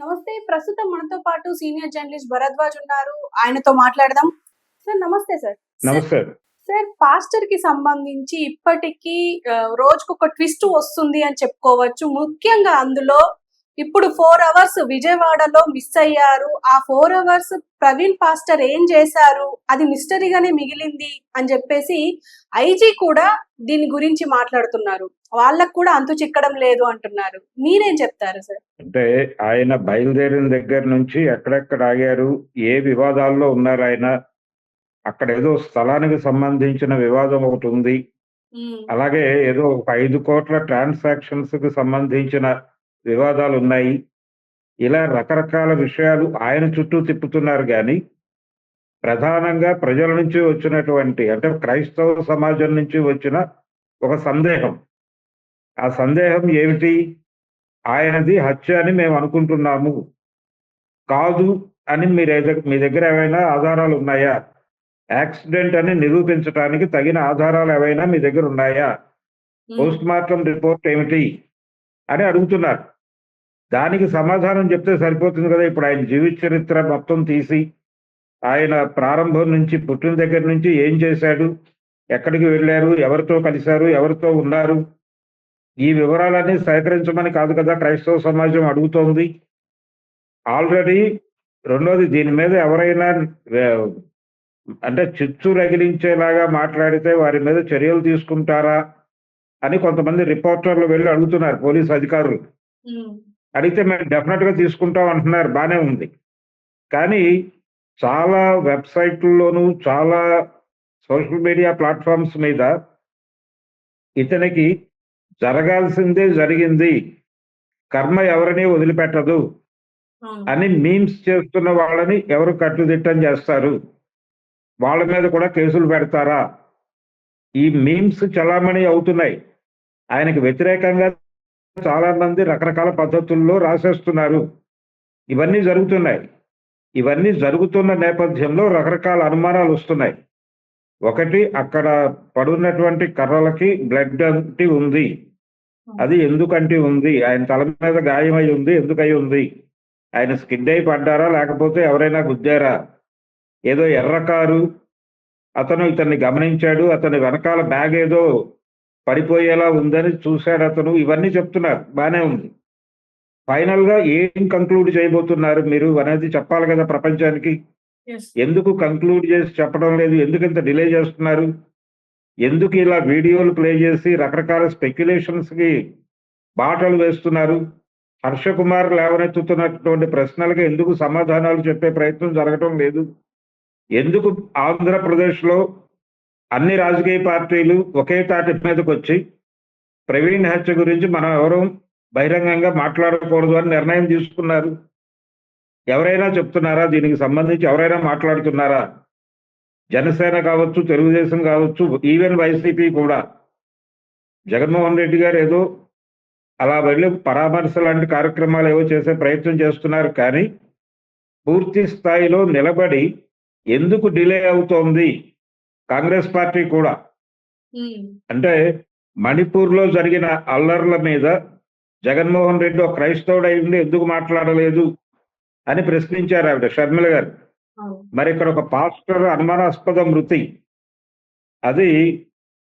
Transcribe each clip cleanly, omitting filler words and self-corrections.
నమస్తే. ప్రస్తుతం మనతో పాటు సీనియర్ జర్నలిస్ట్ భరద్వాజ్ ఉన్నారు. ఆయనతో మాట్లాడదాం. సార్ నమస్తే సార్. నమస్తే. సార్ పాస్టర్‌కి సంబంధించి ఇప్పటికీ రోజుకొక ట్విస్ట్ వస్తుంది అని చెప్పుకోవచ్చు. ముఖ్యంగా అందులో ఇప్పుడు 4 అవర్స్ విజయవాడలో మిస్ అయ్యారు. ఆ 4 అవర్స్ ప్రవీణ్ పాస్టర్ ఏం చేశారు? అది మిస్టరీగానే మిగిలింది అని చెప్పేసి ఐజీ కూడా దీని గురించి మాట్లాడుతున్నారు. వాళ్ళకి కూడా అంతు చిక్కడం లేదు అంటున్నారు. మీరేం చెప్తారు సార్? అంటే ఆయన బయలుదేరిన దగ్గర నుంచి ఎక్కడెక్కడ ఆగారు, ఏ వివాదాల్లో ఉన్నారు ఆయన, అక్కడ ఏదో స్థలానికి సంబంధించిన వివాదం ఒకటి ఉంది. అలాగే ఏదో ఒక 5 కోట్ల ట్రాన్సాక్షన్స్ కి సంబంధించిన వివాదాలు ఉన్నాయి. ఇలా రకరకాల విషయాలు ఆయన చుట్టూ తిప్పుతున్నారు గాని, ప్రధానంగా ప్రజల నుంచి వచ్చినటువంటి అంటే క్రైస్తవ సమాజం నుంచి వచ్చిన ఒక సందేహం. ఆ సందేహం ఏమిటి? ఆయనది హత్య అని మేము అనుకుంటున్నాము. కాదు అని మీ దగ్గర ఏవైనా ఆధారాలు ఉన్నాయా? యాక్సిడెంట్ అని నిరూపించడానికి తగిన ఆధారాలు ఏవైనా మీ దగ్గర ఉన్నాయా? పోస్ట్ మార్టం రిపోర్ట్ ఏమిటి? అని అడుగుతున్నారు. దానికి సమాధానం చెప్తే సరిపోతుంది కదా! ఇప్పుడు ఆయన జీవిత చరిత్ర మొత్తం తీసి, ఆయన ప్రారంభం నుంచి పుట్టిన దగ్గర నుంచి ఏం చేశాడు? ఎక్కడికి వెళ్ళారు? ఎవరితో కలిశారు? ఎవరితో ఉన్నారు? ఈ వివరాలన్నీ సేకరించమని కాదు కదా క్రైస్తవ సమాజం అడుగుతోంది. ఆల్రెడీ రెండోది దీని మీద ఎవరైనా అంటే చిచ్చు రగిలించేలాగా మాట్లాడితే వారి మీద చర్యలు తీసుకుంటారా అని కొంతమంది రిపోర్టర్లు వెళ్ళి అడుగుతున్నారు పోలీసు అధికారులు. అడిగితే మేము డెఫినెట్ గా తీసుకుంటాం అంటున్నారు. బానే ఉంది. కానీ చాలా వెబ్సైట్లలోనూ చాలా సోషల్ మీడియా ప్లాట్ఫామ్స్ మీద ఇతనికి జరగాల్సిందే జరిగింది, కర్మ ఎవరిని వదిలిపెట్టదు అని మీమ్స్ చేస్తున్న వాళ్ళని ఎవరు కట్టుదిట్టం చేస్తారు? వాళ్ళ మీద కూడా కేసులు పెడతారా? ఈ మీమ్స్ చలామణి అవుతున్నాయి. ఆయనకు వ్యతిరేకంగా చాలా మంది రకరకాల పద్ధతుల్లో రాసేస్తున్నారు. ఇవన్నీ జరుగుతున్నాయి. ఇవన్నీ జరుగుతున్న నేపథ్యంలో రకరకాల అనుమానాలు వస్తున్నాయి. ఒకటి, అక్కడ పడున్నటువంటి కర్రలకి బ్లడ్ అంటి ఉంది. అది ఎందుకంటే ఉంది? ఆయన తల మీద గాయమై ఉంది. ఎందుకై ఉంది? ఆయన స్కిడ్ అయి పడ్డారా, లేకపోతే ఎవరైనా గుద్దారా? ఏదో ఎర్ర కారు, అతను ఇతన్ని గమనించాడు, అతని వెనకాల బ్యాగ్ ఏదో పడిపోయేలా ఉందని చూశాడు అతను. ఇవన్నీ చెప్తున్నారు. బానే ఉంది. ఫైనల్ గా ఏం కంక్లూడ్ చేయబోతున్నారు మీరు అనేది చెప్పాలి కదా ప్రపంచానికి. ఎందుకు కంక్లూడ్ చేసి చెప్పడం లేదు? ఎందుకు ఇంత డిలే చేస్తున్నారు? ఎందుకు ఇలా వీడియోలు ప్లే చేసి రకరకాల స్పెక్యులేషన్స్ కి బాటలు వేస్తున్నారు? హర్ష కుమార్ లేవనెత్తుతున్నటువంటి ప్రశ్నలకు ఎందుకు సమాధానాలు చెప్పే ప్రయత్నం జరగటం లేదు? ఎందుకు ఆంధ్రప్రదేశ్ లో అన్ని రాజకీయ పార్టీలు ఒకే తాటి మీదకి వచ్చి ప్రవీణ్ హత్య గురించి మనం ఎవరూ బహిరంగంగా మాట్లాడకూడదు అని నిర్ణయం తీసుకున్నారు? ఎవరైనా చెప్తున్నారా? దీనికి సంబంధించి ఎవరైనా మాట్లాడుతున్నారా? జనసేన కావచ్చు, తెలుగుదేశం కావచ్చు, ఈవెన్ వైసీపీ కూడా జగన్మోహన్ రెడ్డి గారు ఏదో అలా వెళ్ళి పరామర్శ లాంటి కార్యక్రమాలు ఏవో చేసే ప్రయత్నం చేస్తున్నారు. కానీ పూర్తి స్థాయిలో నిలబడి ఎందుకు డిలే అవుతోంది కాంగ్రెస్ పార్టీ కూడా? అంటే మణిపూర్ లో జరిగిన అల్లర్ల మీద జగన్మోహన్ రెడ్డి ఒక క్రైస్తవుడు అయింది ఎందుకు మాట్లాడలేదు అని ప్రశ్నించారు ఆవిడ షర్మిల గారు. మరి ఇక్కడ ఒక పాస్టర్ అనుమానాస్పద మృతి, అది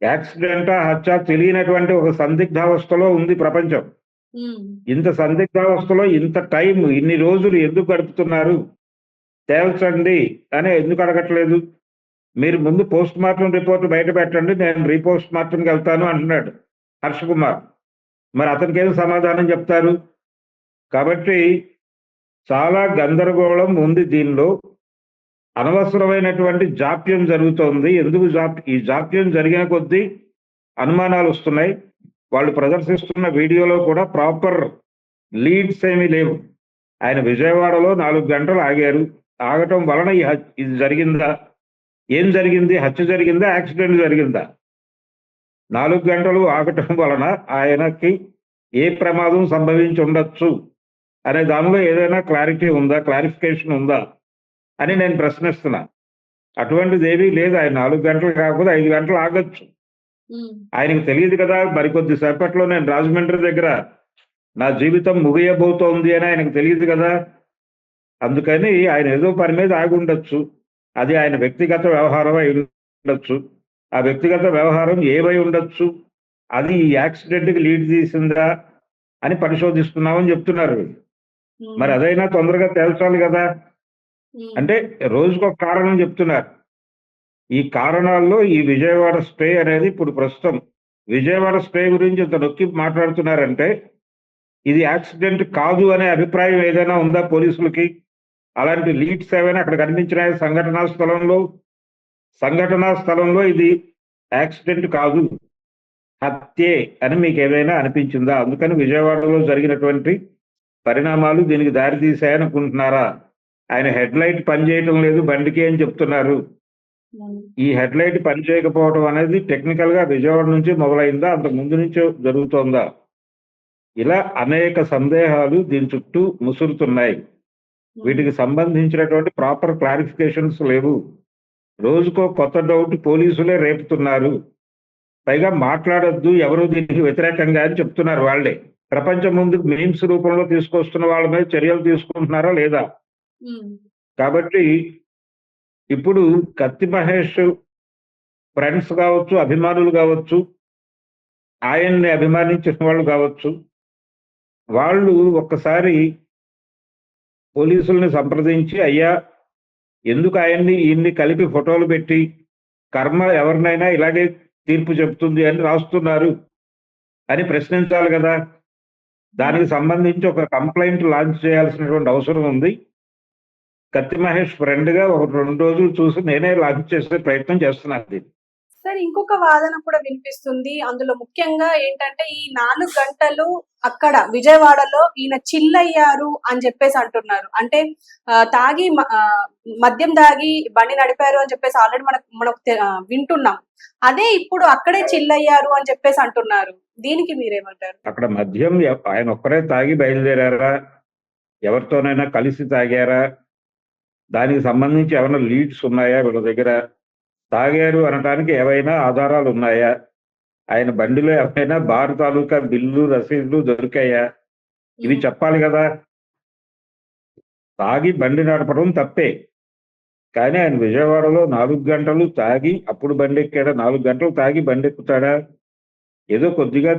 యాక్సిడెంటా హత్య తెలియనటువంటి ఒక సందిగ్ధావస్థలో ఉంది ప్రపంచం. ఇంత సందిగ్ధావస్థలో ఇంత టైం, ఇన్ని రోజులు ఎందుకు గడుపుతున్నారు? తేల్చండి అని ఎందుకు అడగట్లేదు? మీరు ముందు పోస్ట్ మార్టం రిపోర్ట్ బయట పెట్టండి, నేను రీపోస్ట్ మార్టంకి వెళ్తాను అంటున్నాడు హర్ష కుమార్. మరి అతనికి ఏం సమాధానం చెప్తారు? కాబట్టి చాలా గందరగోళం ఉంది దీనిలో. అనవసరమైనటువంటి జాప్యం జరుగుతోంది. ఎందుకు ఈ జాప్యం జరిగిన కొద్దీ అనుమానాలు వస్తున్నాయి. వాళ్ళు ప్రదర్శిస్తున్న వీడియోలో కూడా ప్రాపర్ లీడ్స్ ఏమీ లేవు. ఆయన విజయవాడలో 4 గంటలు ఆగారు. ఆగటం వలన ఇది జరిగిందా? ఏం జరిగింది? హత్య జరిగిందా? యాక్సిడెంట్ జరిగిందా? 4 గంటలు ఆగటం వలన ఆయనకి ఏ ప్రమాదం సంభవించి ఉండొచ్చు అనే దానిలో ఏదైనా క్లారిటీ ఉందా, క్లారిఫికేషన్ ఉందా అని నేను ప్రశ్నిస్తున్నా. అటువంటిది ఏమీ లేదు. ఆయన 4 గంటలు కాకపోతే 5 గంటలు ఆగొచ్చు. ఆయనకు తెలియదు కదా. మరికొద్ది సేపట్లో నేను రాజమండ్రి దగ్గర నా జీవితం ముగియబోతోంది అని ఆయనకు తెలియదు కదా. అందుకని ఆయన ఏదో పని మీద ఆగి ఉండొచ్చు. అది ఆయన వ్యక్తిగత వ్యవహారం అయి ఉండొచ్చు. ఆ వ్యక్తిగత వ్యవహారం ఏమై ఉండొచ్చు, అది ఈ యాక్సిడెంట్కి లీడ్ తీసిందా అని పరిశోధిస్తున్నామని చెప్తున్నారు వీళ్ళు. మరి అదైనా తొందరగా తేల్చాలి కదా. అంటే రోజుకొక కారణం చెప్తున్నారు. ఈ కారణాల్లో ఈ విజయవాడ స్టే అనేది ఇప్పుడు ప్రస్తుతం విజయవాడ స్టే గురించి ఇంత నొక్కి మాట్లాడుతున్నారంటే ఇది యాక్సిడెంట్ కాదు అనే అభిప్రాయం ఏదైనా ఉందా పోలీసులకి? అలాంటి లీడ్స్ ఏమైనా అక్కడ కనిపించినాయి సంఘటనా స్థలంలో ఇది యాక్సిడెంట్ కాదు, హత్యే అని మీకు ఏదైనా అనిపించిందా? అందుకని విజయవాడలో జరిగినటువంటి పరిణామాలు దీనికి దారి తీసాయనుకుంటున్నారా? ఆయన హెడ్ లైట్ పనిచేయటం లేదు బండికి అని చెప్తున్నారు. ఈ హెడ్ లైట్ పనిచేయకపోవడం అనేది టెక్నికల్ గా విజయవాడ నుంచి మొదలైందా, అంతకు ముందు నుంచో జరుగుతోందా? ఇలా అనేక సందేహాలు దీని చుట్టూ ముసురుతున్నాయి. వీటికి సంబంధించినటువంటి ప్రాపర్ క్లారిఫికేషన్స్ లేవు. రోజుకో కొత్త డౌట్ పోలీసులే రేపుతున్నారు. పైగా మాట్లాడొద్దు ఎవరు దీనికి వ్యతిరేకంగా అని చెప్తున్నారు వాళ్ళే. ప్రపంచం ముందుకు మీమ్స్ రూపంలో తీసుకొస్తున్న వాళ్ళ మీద చర్యలు తీసుకుంటున్నారా లేదా? కాబట్టి ఇప్పుడు కత్తి మహేష్ ఫ్రెండ్స్ కావచ్చు, అభిమానులు కావచ్చు, ఆయన్ని అభిమానించిన వాళ్ళు కావచ్చు, వాళ్ళు ఒక్కసారి పోలీసుల్ని సంప్రదించి అయ్యా ఎందుకు ఈయన్ని కలిపి ఫోటోలు పెట్టి కర్మ ఎవరినైనా ఇలాగే తీర్పు చెప్తుంది అని రాస్తున్నారు అని ప్రశ్నించాలి కదా. దానికి సంబంధించి ఒక కంప్లైంట్ లాంచ్ చేయాల్సినటువంటి అవసరం ఉంది. కత్తి మహేష్ ఫ్రెండ్ గా ఒక 2 రోజులు చూసి నేనే లాంచ్ చేసే ప్రయత్నం చేస్తున్నాను. సార్, ఇంకొక వాదన కూడా వినిపిస్తుంది. అందులో ముఖ్యంగా ఏంటంటే ఈ 4 గంటలు అక్కడ విజయవాడలో ఈయన చిల్లయ్యారు అని చెప్పేసి అంటున్నారు. అంటే తాగి మద్యం తాగి బండి నడిపారు అని చెప్పేసి ఆల్రెడీ మనకు వింటున్నాం. అదే ఇప్పుడు అక్కడే చిల్లయ్యారు అని చెప్పేసి అంటున్నారు. దీనికి మీరేమంటారు? అక్కడ మద్యం ఆయన ఒక్కరే తాగి బయలుదేరారా, ఎవరితోనైనా కలిసి తాగారా, దానికి సంబంధించి ఏమైనా లీడ్స్ ఉన్నాయా వీళ్ళ దగ్గర, తాగారు అనడానికి ఏవైనా ఆధారాలు ఉన్నాయా, ఆయన బండిలో ఏమైనా బార్ తాలూకా బిల్లు రసీదులు దొరికాయా, ఇవి చెప్పాలి కదా. తాగి బండి నడపడం తప్పే, కానీ ఆయన విజయవాడలో 4 గంటలు తాగి అప్పుడు బండి ఎక్కాడా? 4 గంటలు తాగి బండి ఎక్కుతాడా? ఏదో కొద్దిగా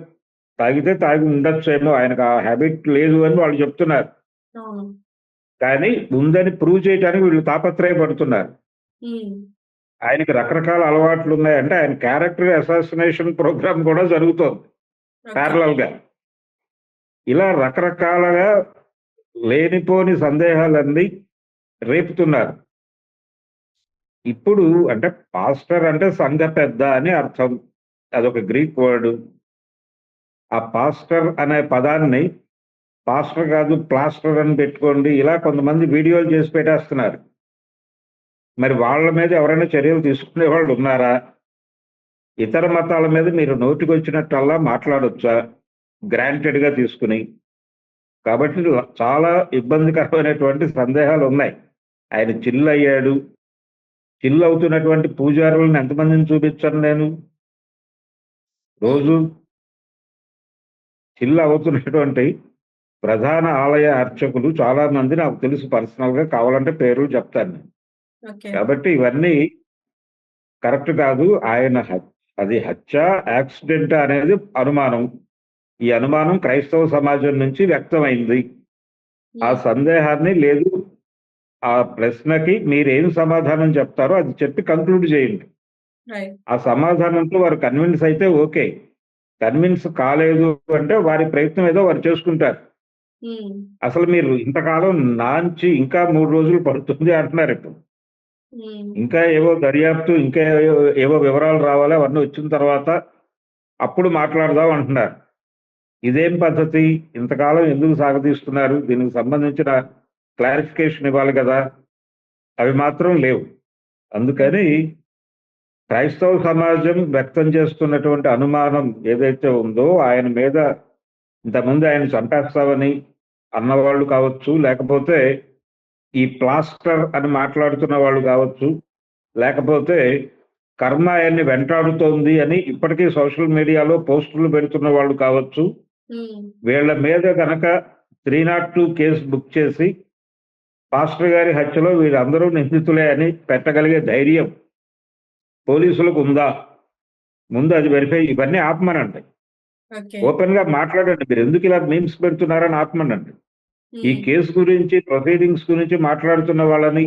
తాగితే తాగి ఉండొచ్చేమో, ఆయనకు ఆ హ్యాబిట్ లేదు అని వాళ్ళు చెప్తున్నారు. కానీ ఉందని ప్రూవ్ చేయడానికి వీళ్ళు తాపత్రయపడుతున్నారు. ఆయనకి రకరకాల అలవాట్లు ఉన్నాయంటే ఆయన క్యారెక్టర్ అసాసినేషన్ ప్రోగ్రామ్ కూడా జరుగుతోంది ప్యారలల్ గా. ఇలా రకరకాలుగా లేనిపోని సందేహాలన్నీ రేపుతున్నారు. ఇప్పుడు అంటే పాస్టర్ అంటే సంఘ పెద్ద అని అర్థం, అదొక గ్రీక్ వర్డ్. ఆ పాస్టర్ అనే పదాన్ని పాస్టర్ కాదు ప్లాస్టర్ అని పెట్టుకోండి, ఇలా కొంతమంది వీడియోలు చేసి పెట్టేస్తున్నారు. మరి వాళ్ళ మీద ఎవరైనా చర్యలు తీసుకునే వాళ్ళు ఉన్నారా? ఇతర మతాల మీద మీరు నోటికి వచ్చినట్టల్లా మాట్లాడొచ్చా గ్రాంటెడ్ గా తీసుకుని? కాబట్టి చాలా ఇబ్బందికరమైనటువంటి సందేహాలు ఉన్నాయి. ఆయన చిల్ అయ్యాడు, చిల్ అవుతున్నటువంటి పూజారులను ఎంతమందిని చూపించాను నేను? రోజు చిల్ అవుతున్నటువంటి ప్రధాన ఆలయ అర్చకులు చాలా మంది నాకు తెలుసు పర్సనల్ గా, కావాలంటే పేర్లు చెప్తాను. కాబట్టి ఇవన్నీ కరెక్ట్ కాదు. ఆయన అది హత్య యాక్సిడెంట్ అనేది అనుమానం. ఈ అనుమానం క్రైస్తవ సమాజం నుంచి వ్యక్తమైంది. ఆ సందేహాన్ని లేదు, ఆ ప్రశ్నకి మీరేం సమాధానం చెప్తారో అది చెప్పి కంక్లూడ్ చేయండి. ఆ సమాధానంతో వారు కన్విన్స్ అయితే ఓకే, కన్విన్స్ కాలేదు అంటే వారి ప్రయత్నం ఏదో వారు చేసుకుంటారు. అసలు మీరు ఇంతకాలం నాంచి ఇంకా 3 రోజులు పడుతుంది అంటున్నారు. ఇప్పుడు ఇంకా ఏవో దర్యాప్తు, ఇంకా ఏవో వివరాలు రావాలి, అవన్నీ వచ్చిన తర్వాత అప్పుడు మాట్లాడదాం అంటున్నారు. ఇదేం పద్ధతి? ఇంతకాలం ఎందుకు సాగదీస్తున్నారు? దీనికి సంబంధించిన క్లారిఫికేషన్ ఇవ్వాలి కదా, అవి మాత్రం లేవు. అందుకని క్రైస్తవ సమాజం వ్యక్తం చేస్తున్నటువంటి అనుమానం ఏదైతే ఉందో, ఆయన మీద ఇంతకుముందు ఆయన చంపేస్తామని అన్నవాళ్ళు కావచ్చు, లేకపోతే ఈ ప్లాస్టర్ అని మాట్లాడుతున్న వాళ్ళు కావచ్చు, లేకపోతే కర్మ ఆయన్ని వెంటాడుతోంది అని ఇప్పటికీ సోషల్ మీడియాలో పోస్టులు పెడుతున్న వాళ్ళు కావచ్చు, వీళ్ళ మీద కనుక 302 కేసు బుక్ చేసి పాస్టర్ గారి హత్యలో వీళ్ళందరూ నిందితులే అని పెట్టగలిగే ధైర్యం పోలీసులకు ఉందా? ముందు అది వెరిఫై, ఇవన్నీ ఆపమనండి. ఓపెన్ గా మాట్లాడండి. మీరు ఎందుకు ఇలా మీమ్స్ పెడుతున్నారని ఆపమనండి. ఈ కేసు గురించి, ప్రొసీడింగ్స్ గురించి మాట్లాడుతున్న వాళ్ళని,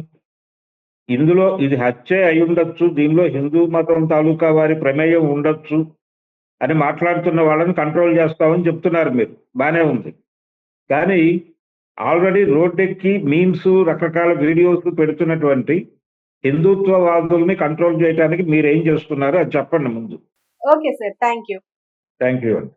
ఇందులో ఇది హత్య అయి ఉండొచ్చు, దీనిలో హిందూ మతం తాలూకా వారి ప్రమేయం ఉండొచ్చు అని మాట్లాడుతున్న వాళ్ళని కంట్రోల్ చేస్తామని చెప్తున్నారు మీరు. బానే ఉంది. కానీ ఆల్రెడీ రోడ్డెక్కి మీమ్స్, రకరకాల వీడియోస్ పెడుతున్నటువంటి హిందుత్వవాదుల్ని కంట్రోల్ చేయడానికి మీరేం చేస్తున్నారు అది చెప్పండి ముందు. Okay sir, thank you. Thank you అండి.